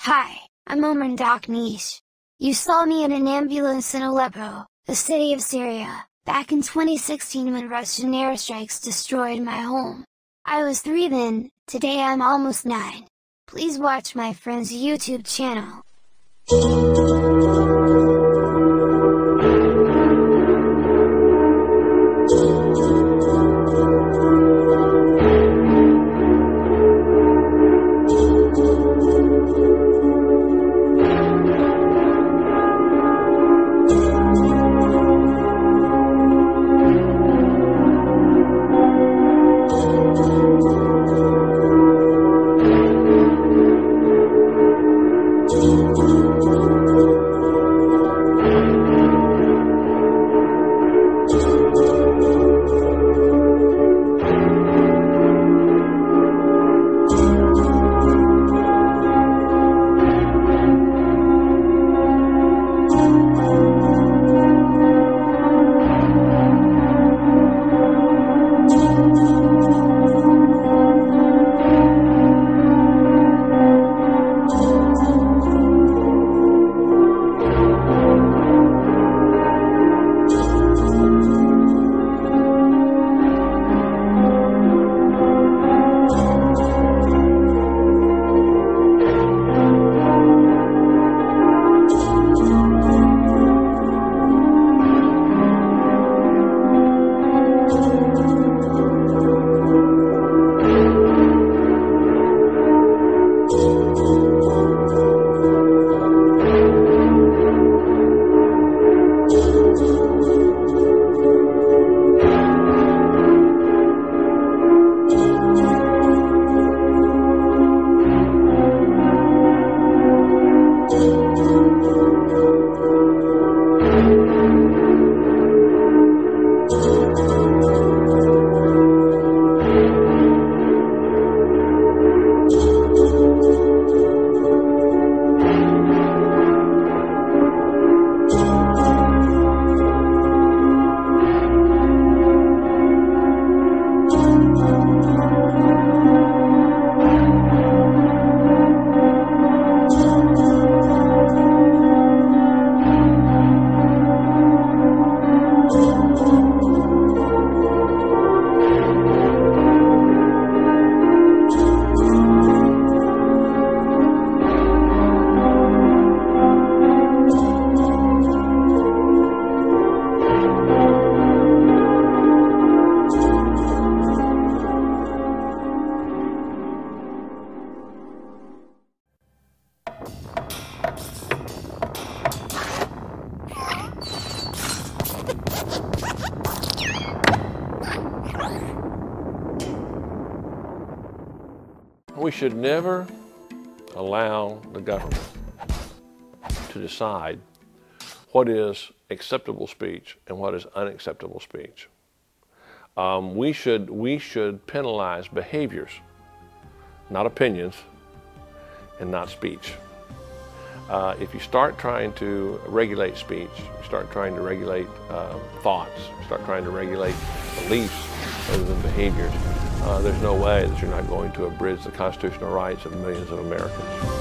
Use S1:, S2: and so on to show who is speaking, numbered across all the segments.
S1: Hi, I'm Omar Daknish. You saw me in an ambulance in Aleppo, the city of Syria, back in 2016 when Russian airstrikes destroyed my home. I was 3 then, today I'm almost 9. Please watch my friend's YouTube channel.
S2: We should never allow the government to decide what is acceptable speech and what is unacceptable speech. We should penalize behaviors, not opinions, and not speech. If you start trying to regulate speech, you start trying to regulate thoughts, start trying to regulate beliefs rather than behaviors, there's no way that you're not going to abridge the constitutional rights of millions of Americans.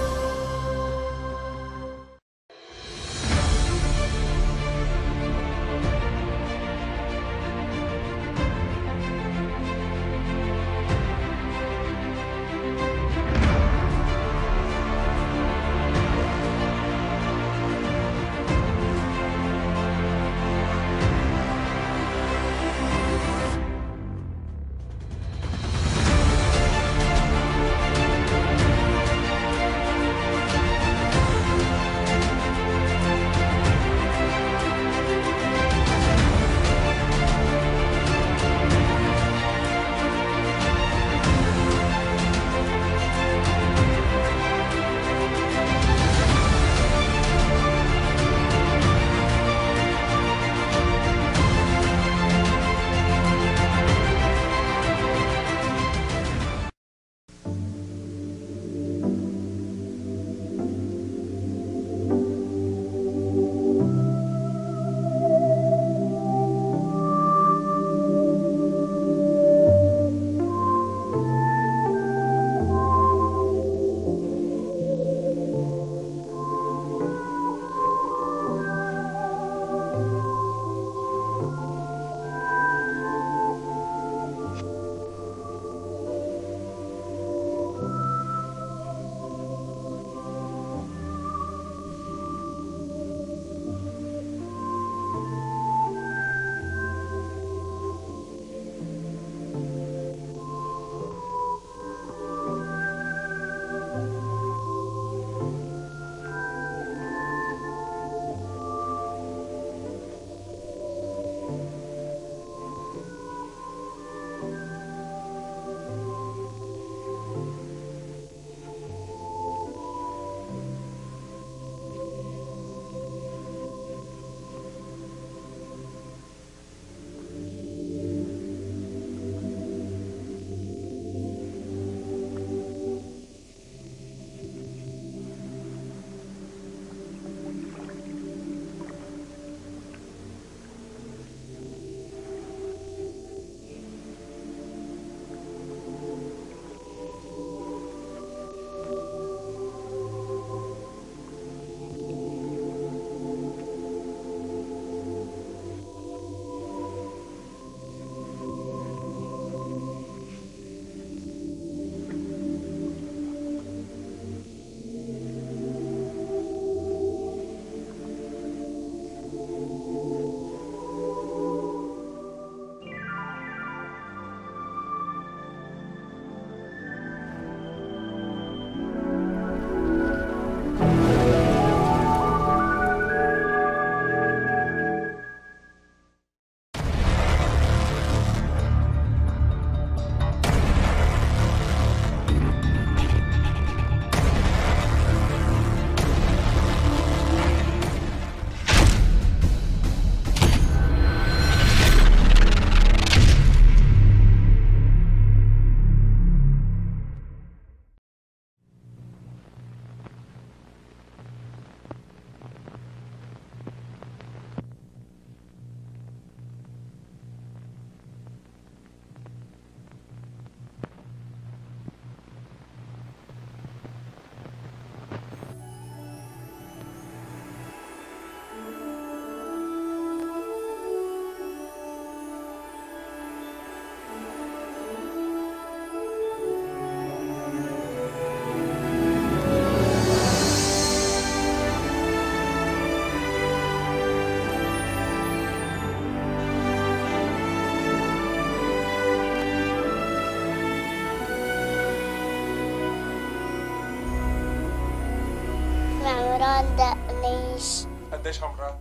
S3: عمران دقنيش.
S4: قديش عمرك؟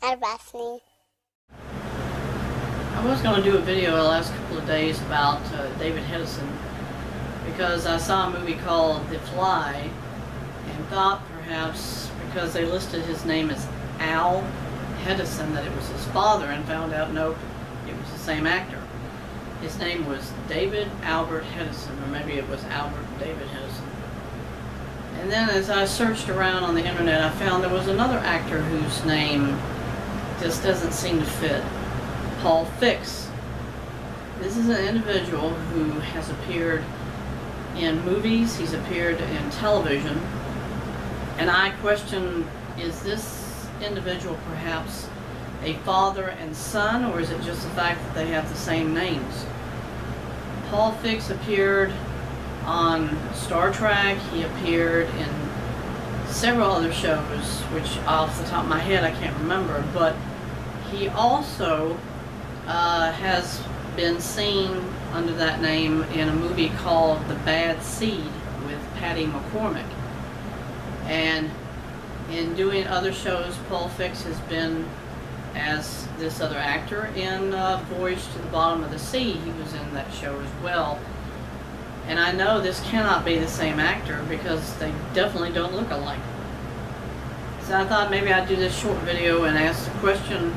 S3: 4 سنين.
S5: I was going to do a video the last couple of days about David Hedison because I saw a movie called The Fly and thought perhaps because they listed his name as Al Hedison that it was his father, and found out nope, it was the same actor. His name was David Albert Hedison, or maybe it was Albert David Hedison. And then as I searched around on the internet, I found there was another actor whose name just doesn't seem to fit. Paul Fix. This is an individual who has appeared in movies, he's appeared in television, and I question, is this individual perhaps a father and son, or is it just the fact that they have the same names? Paul Fix appeared on Star Trek, he appeared in several other shows, which off the top of my head I can't remember, but he also has been seen under that name in a movie called The Bad Seed with Patty McCormack. And in doing other shows, Paul Fix has been as this other actor in Voyage to the Bottom of the Sea. He was in that show as well. And I know this cannot be the same actor because they definitely don't look alike. So I thought maybe I'd do this short video and ask the question,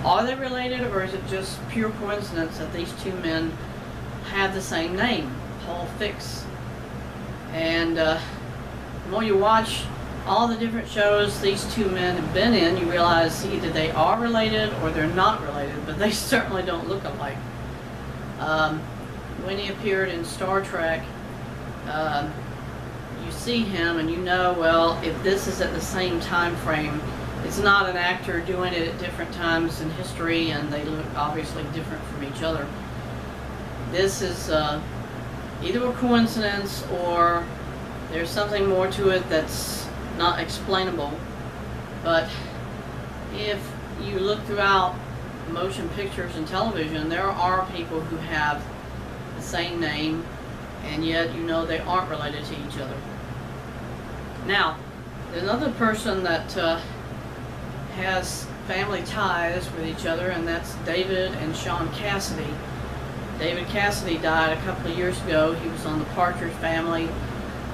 S5: are they related, or is it just pure coincidence that these two men have the same name, Paul Fix? And the more you watch all the different shows these two men have been in, you realize either they are related or they're not related, but they certainly don't look alike. When he appeared in Star Trek, you see him and you know, well, if this is at the same time frame, it's not an actor doing it at different times in history and they look obviously different from each other. This is either a coincidence or there's something more to it that's not explainable. But if you look throughout motion pictures and television, there are people who have the same name and yet you know they aren't related to each other. Now, there's another person that has family ties with each other, and that's David and Shaun Cassidy. David Cassidy died a couple of years ago. He was on the Partridge Family.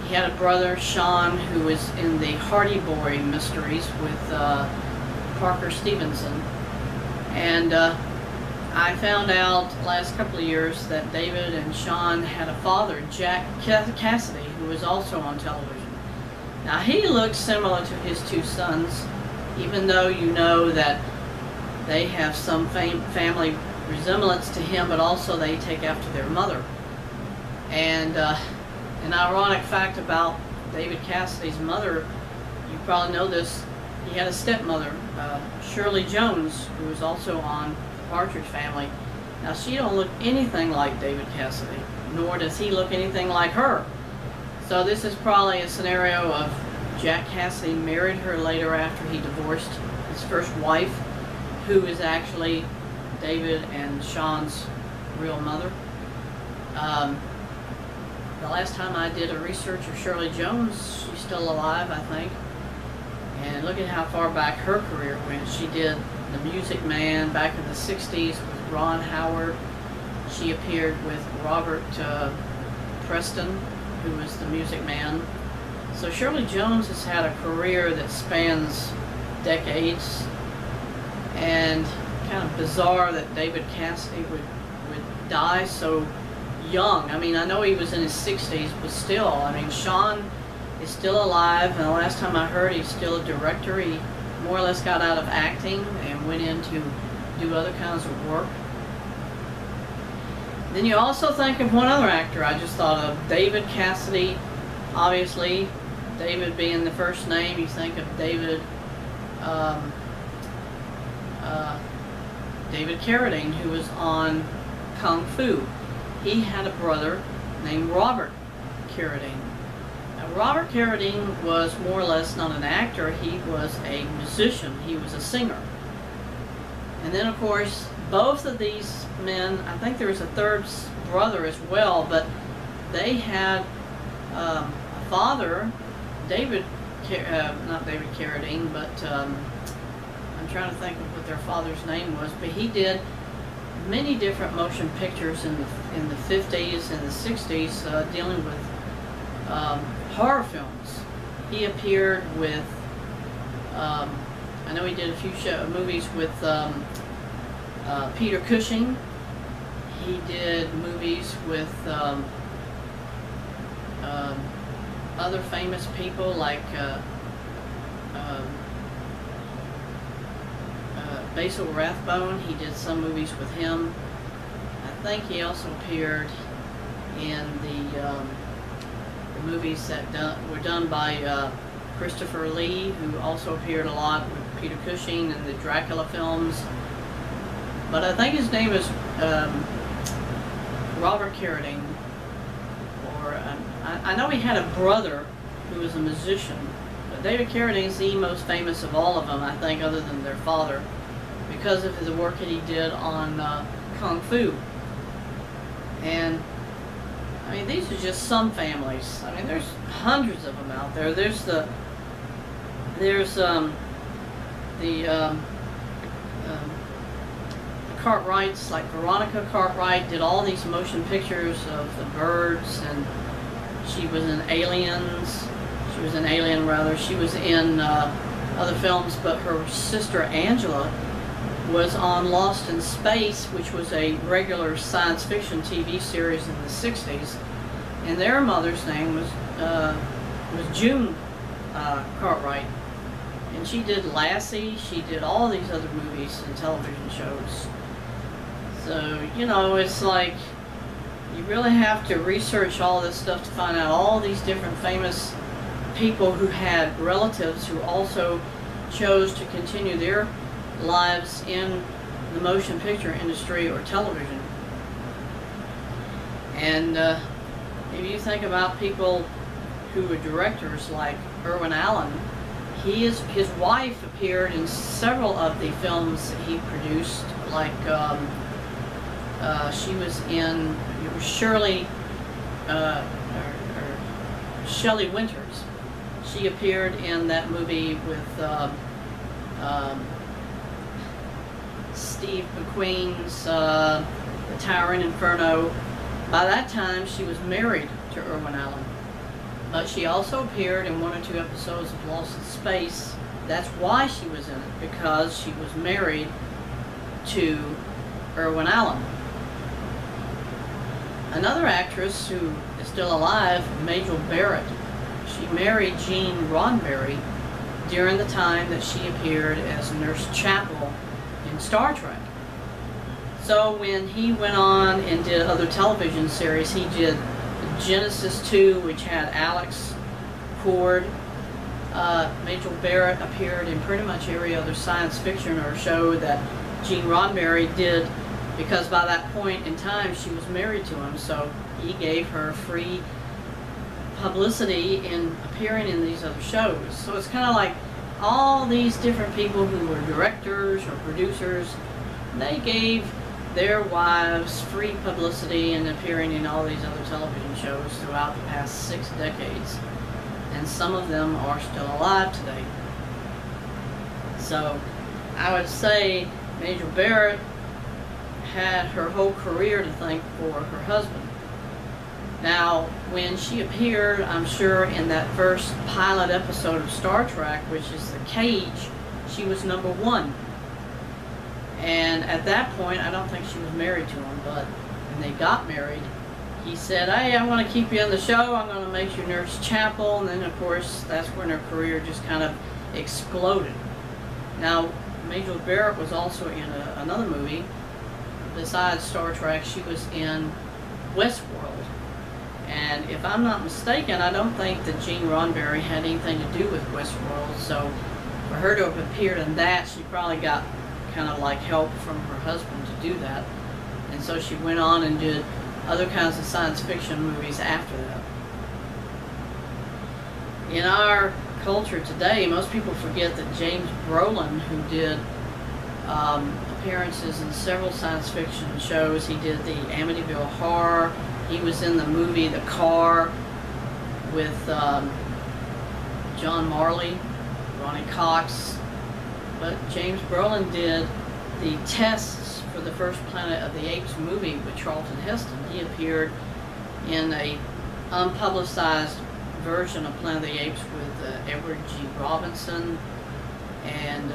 S5: He had a brother, Shaun, who was in the Hardy Boy mysteries with Parker Stevenson. And I found out last couple of years that David and Shaun had a father, Jack Cassidy, who was also on television. Now he looks similar to his two sons, even though you know that they have some family resemblance to him, but also they take after their mother. And an ironic fact about David Cassidy's mother, you probably know this, he had a stepmother, Shirley Jones, who was also on the Partridge Family. Now she don't look anything like David Cassidy, nor does he look anything like her. So this is probably a scenario of Jack Cassidy married her later after he divorced his first wife, who is actually David and Shaun's real mother. The last time I did a research of Shirley Jones, she's still alive, I think. And look at how far back her career went. She did The Music Man back in the 60s with Ron Howard. She appeared with Robert Preston, who was the Music Man. So Shirley Jones has had a career that spans decades, and kind of bizarre that David Cassidy would die so young. I mean, I know he was in his 60s, but still, I mean, Shaun is still alive, and the last time I heard he's still a director. He more or less got out of acting and went in to do other kinds of work. Then you also think of one other actor I just thought of, David Cassidy. Obviously, David being the first name, you think of David David Carradine, who was on Kung Fu. He had a brother named Robert Carradine. Now, Robert Carradine was more or less not an actor, he was a musician, he was a singer. And then of course, both of these men, I think there was a third brother as well, but they had a father, David, not David Carradine, but I'm trying to think of what their father's name was, but he did many different motion pictures in the 50s and the 60s dealing with horror films. He appeared with, I know he did a few movies with Peter Cushing. He did movies with other famous people like Basil Rathbone. He did some movies with him. I think he also appeared in the movies that were done by Christopher Lee, who also appeared a lot with Peter Cushing in the Dracula films. But I think his name is Robert Carradine. Or I know he had a brother who was a musician. But David Carradine is the most famous of all of them, I think, other than their father, because of the work that he did on Kung Fu. And I mean, these are just some families. I mean, there's hundreds of them out there. There's the Cartwrights, like Veronica Cartwright did all these motion pictures of the birds, and she was in Aliens. She was an alien, rather. She was in other films, but her sister Angela was on Lost in Space, which was a regular science fiction TV series in the 60s, and their mother's name was June Cartwright, and she did Lassie. She did all these other movies and television shows. So, you know, it's like you really have to research all this stuff to find out all these different famous people who had relatives who also chose to continue their lives in the motion picture industry or television. And if you think about people who were directors like Irwin Allen, his wife appeared in several of the films that he produced, like she was in, it was Shelley Winters. She appeared in that movie with Steve McQueen's The Towering Inferno. By that time, she was married to Irwin Allen. But she also appeared in 1 or 2 episodes of Lost in Space. That's why she was in it, because she was married to Irwin Allen. Another actress who is still alive, Majel Barrett, she married Gene Roddenberry during the time that she appeared as Nurse Chapel in Star Trek. So when he went on and did other television series, he did Genesis 2, which had Alex Cord. Majel Barrett appeared in pretty much every other science fiction or show that Gene Roddenberry did, because by that point in time she was married to him, so he gave her free publicity in appearing in these other shows. So it's kind of like all these different people who were directors or producers, they gave their wives free publicity in appearing in all these other television shows throughout the past 6 decades. And some of them are still alive today. So I would say Majel Barrett had her whole career to thank for her husband. Now, when she appeared, I'm sure, in that first pilot episode of Star Trek, which is The Cage, she was #1. And at that point, I don't think she was married to him, but when they got married, he said, "Hey, I want to keep you on the show. I'm going to make you Nurse Chapel." And then, of course, that's when her career just kind of exploded. Now, Majel Barrett was also in another movie. Besides Star Trek, she was in Westworld. And if I'm not mistaken, I don't think that Gene Roddenberry had anything to do with Westworld. So for her to have appeared in that, she probably got kind of like help from her husband to do that. And so she went on and did other kinds of science fiction movies after that. In our culture today, most people forget that James Brolin, who did appearances in several science fiction shows, he did the Amityville Horror, he was in the movie The Car with John Marley, Ronnie Cox, but James Brolin did the tests for the first Planet of the Apes movie with Charlton Heston. He appeared in a unpublicized version of Planet of the Apes with Edward G. Robinson, and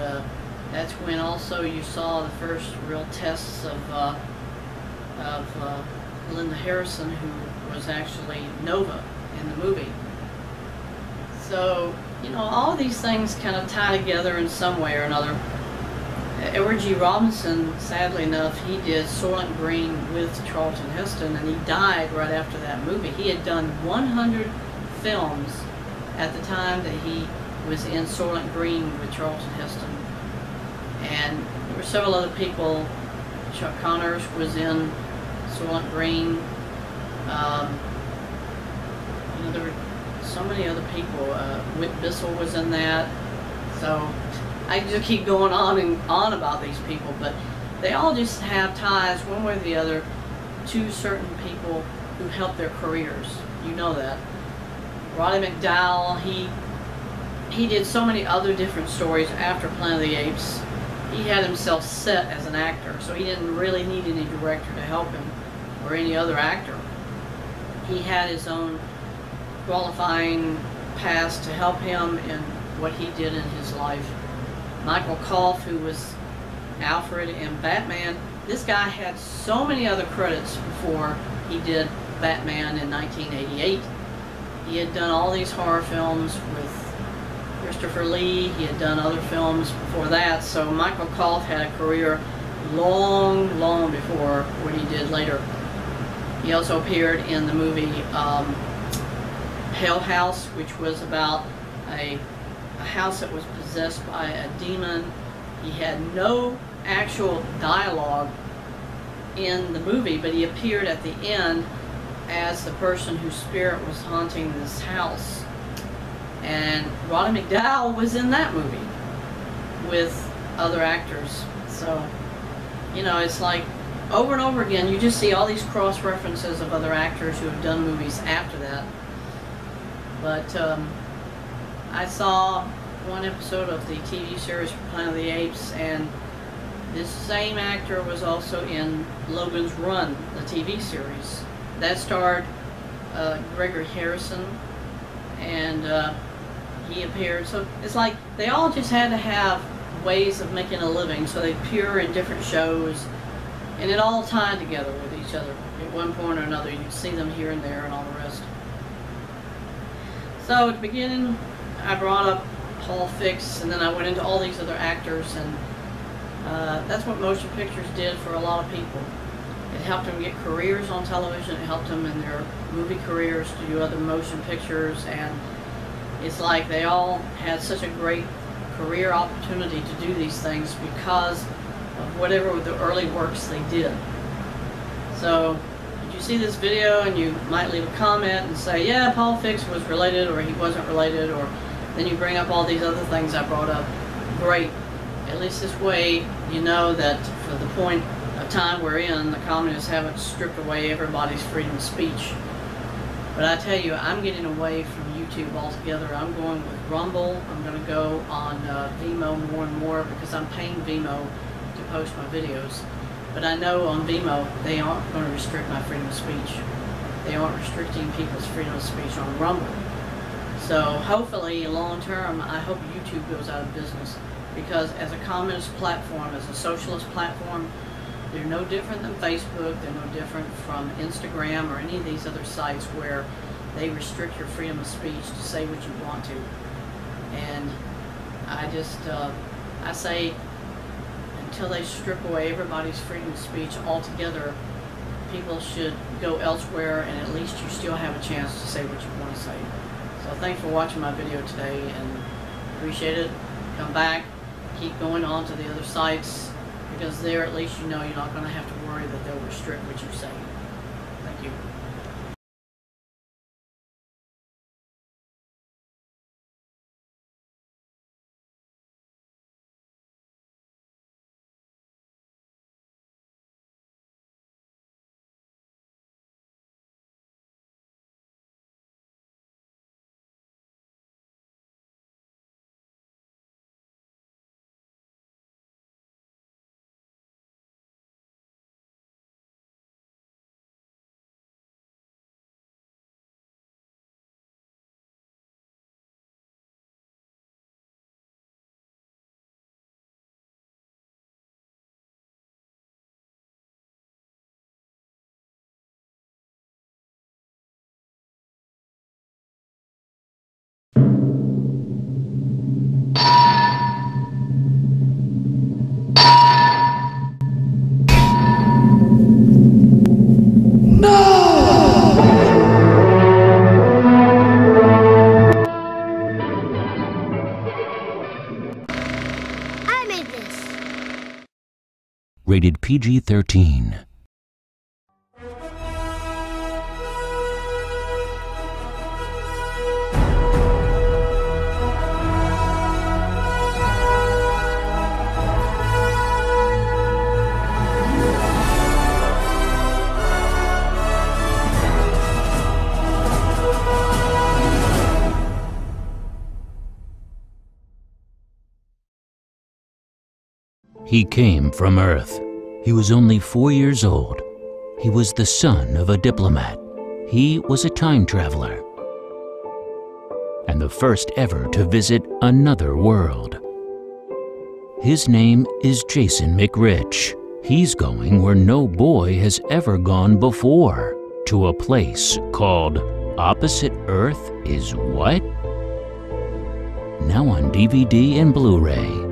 S5: that's when also you saw the first real tests of Linda Harrison, who was actually Nova in the movie. So, you know, all these things kind of tie together in some way or another. Edward G. Robinson, sadly enough, he did Soylent Green with Charlton Heston, and he died right after that movie. He had done 100 films at the time that he was in Soylent Green with Charlton Heston. And there were several other people. Chuck Connors was in Soylent Green. You know, there were so many other people. Whit Bissell was in that. So I just keep going on and on about these people, but they all just have ties, one way or the other, to certain people who helped their careers. You know that. Roddy McDowall, he did so many other different stories after Planet of the Apes. He had himself set as an actor, so he didn't really need any director to help him, or any other actor. He had his own qualifying past to help him in what he did in his life. Michael Kolf, who was Alfred in Batman, this guy had so many other credits before he did Batman in 1988. He had done all these horror films with Christopher Lee. He had done other films before that, so Michael Kolf had a career long, long before what he did later. He also appeared in the movie Hell House, which was about a house that was possessed by a demon. He had no actual dialogue in the movie, but he appeared at the end as the person whose spirit was haunting this house. And Roddy McDowall was in that movie with other actors. So, you know, it's like over and over again you just see all these cross references of other actors who have done movies after that. But I saw one episode of the TV series Planet of the Apes, and this same actor was also in Logan's Run, the TV series. That starred Gregory Harrison, and he appeared. So it's like they all just had to have ways of making a living, so they appear in different shows, and it all tied together with each other at one point or another. You'd see them here and there and all the rest. So at the beginning, I brought up Paul Fix, and then I went into all these other actors, and that's what motion pictures did for a lot of people. It helped them get careers on television. It helped them in their movie careers to do other motion pictures, and it's like they all had such a great career opportunity to do these things because of whatever the early works they did. So if you see this video and you might leave a comment and say, yeah, Paul Fix was related or he wasn't related, or then you bring up all these other things I brought up, great. At least this way you know that for the point of time we're in, the communists haven't stripped away everybody's freedom of speech. But I tell you, I'm getting away from YouTube altogether. I'm going with Rumble. I'm going to go on Vimeo more and more because I'm paying Vimeo to post my videos. But I know on Vimeo they aren't going to restrict my freedom of speech. They aren't restricting people's freedom of speech on Rumble. So hopefully, long term, I hope YouTube goes out of business, because as a communist platform, as a socialist platform, they're no different than Facebook. They're no different from Instagram or any of these other sites where they restrict your freedom of speech to say what you want to. And I just, I say, until they strip away everybody's freedom of speech altogether, people should go elsewhere, and at least you still have a chance to say what you want to say. So thanks for watching my video today, and appreciate it. Come back, keep going on to the other sites, because there at least you know you're not going to have to worry that they'll restrict what you say. Thank you.
S4: Rated PG-13. He came from Earth. He was only 4 years old. He was the son of a diplomat. He was a time traveler, and the first ever to visit another world. His name is Jason McRitch. He's going where no boy has ever gone before, to a place called Opposite Earth is What? Now on DVD and Blu-ray.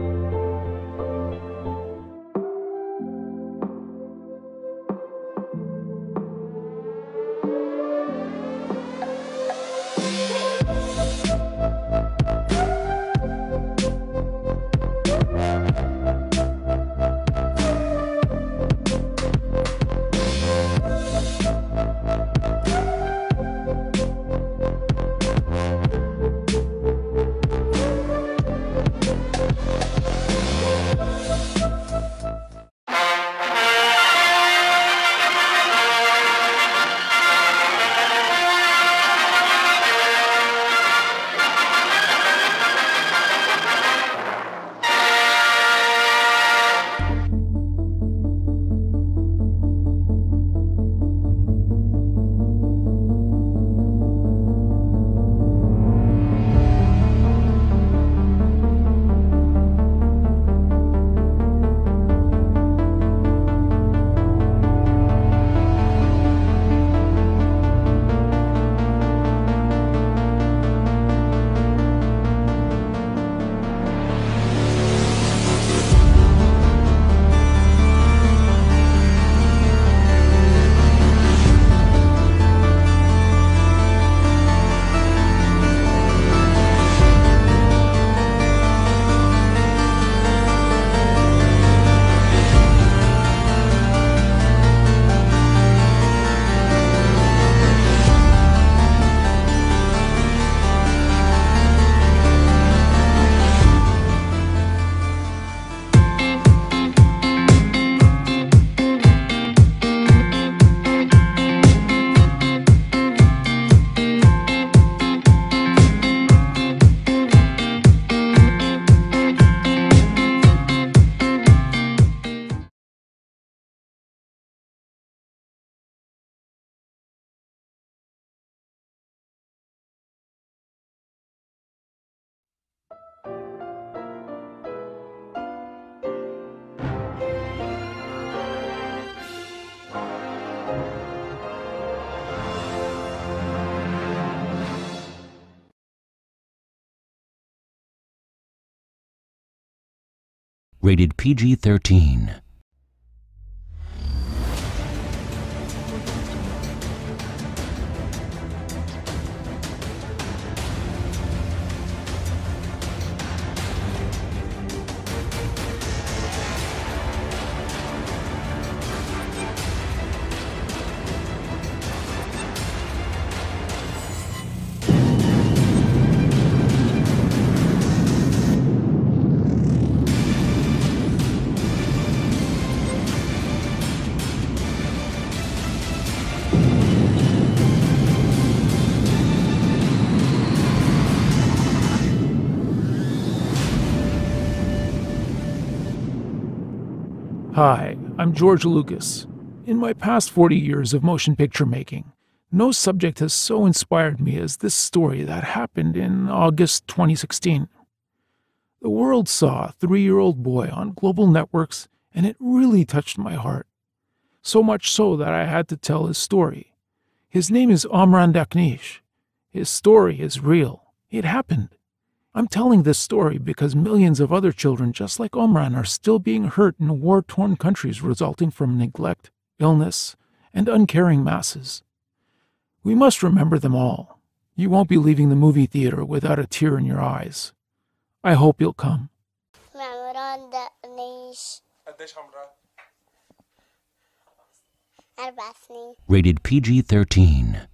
S4: Rated PG-13.
S6: Hi, I'm George Lucas. In my past 40 years of motion picture making, no subject has so inspired me as this story that happened in August 2016. The world saw a 3-year-old boy on global networks, and it really touched my heart. So much so that I had to tell his story. His name is Omran Daknish. His story is real. It happened. I'm telling this story because millions of other children just like Omran are still being hurt in war-torn countries resulting from neglect, illness, and uncaring masses. We must remember them all. You won't be leaving the movie theater without a tear in your eyes. I hope you'll come.
S3: Omran Daknish.
S7: قديش عمرك؟
S3: Arbasni.
S4: Rated PG-13.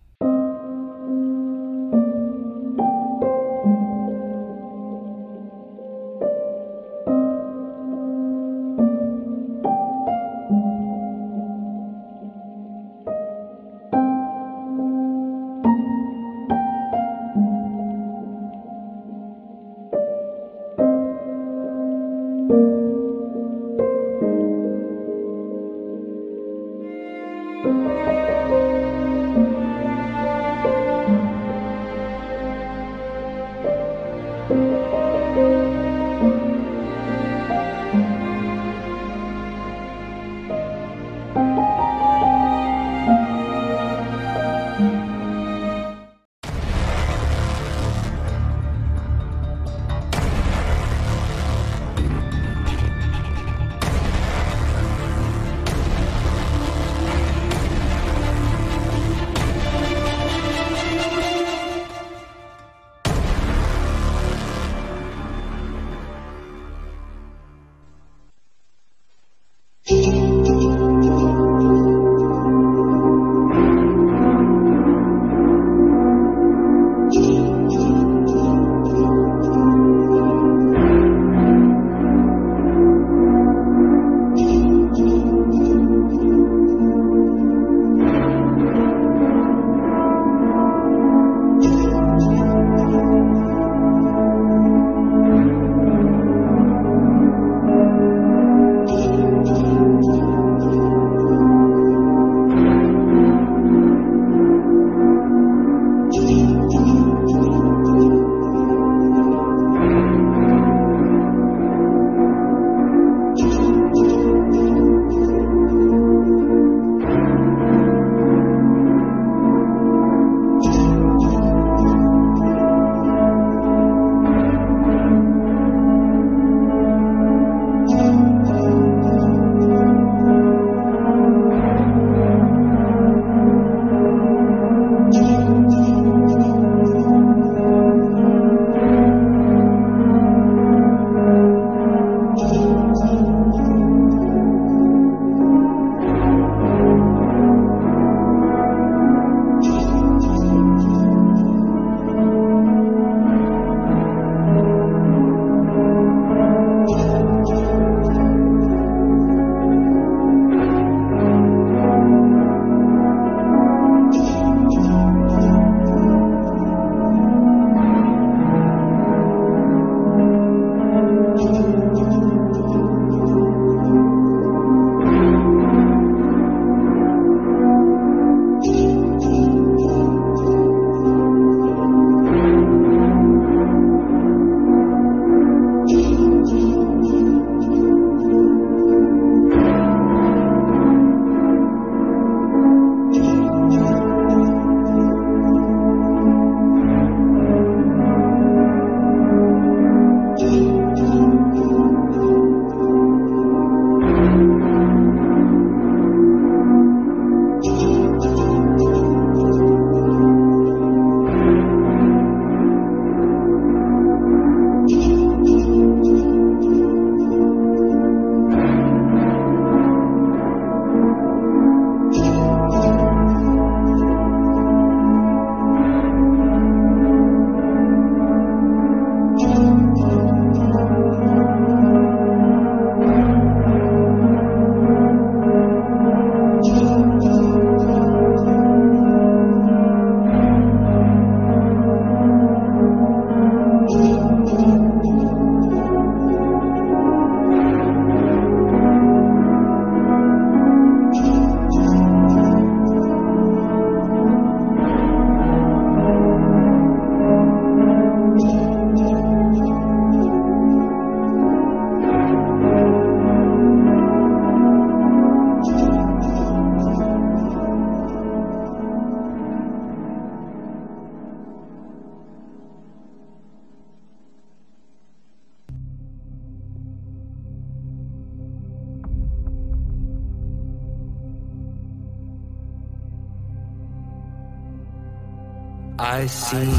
S7: I see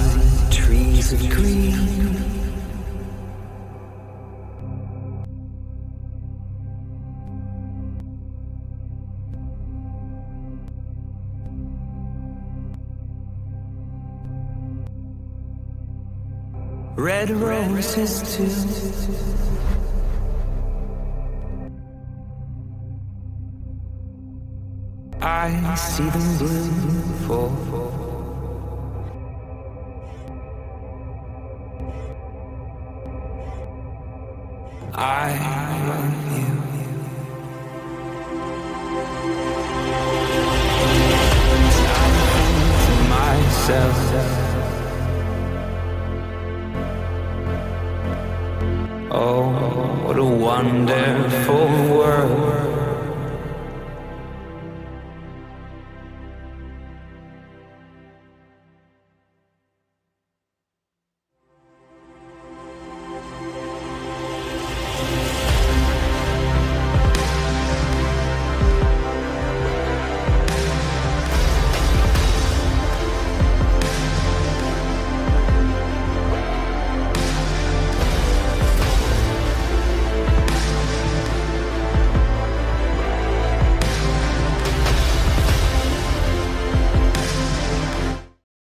S7: trees of green, red roses too. I see them bloom for I love you. Myself, oh, what a wonderful world.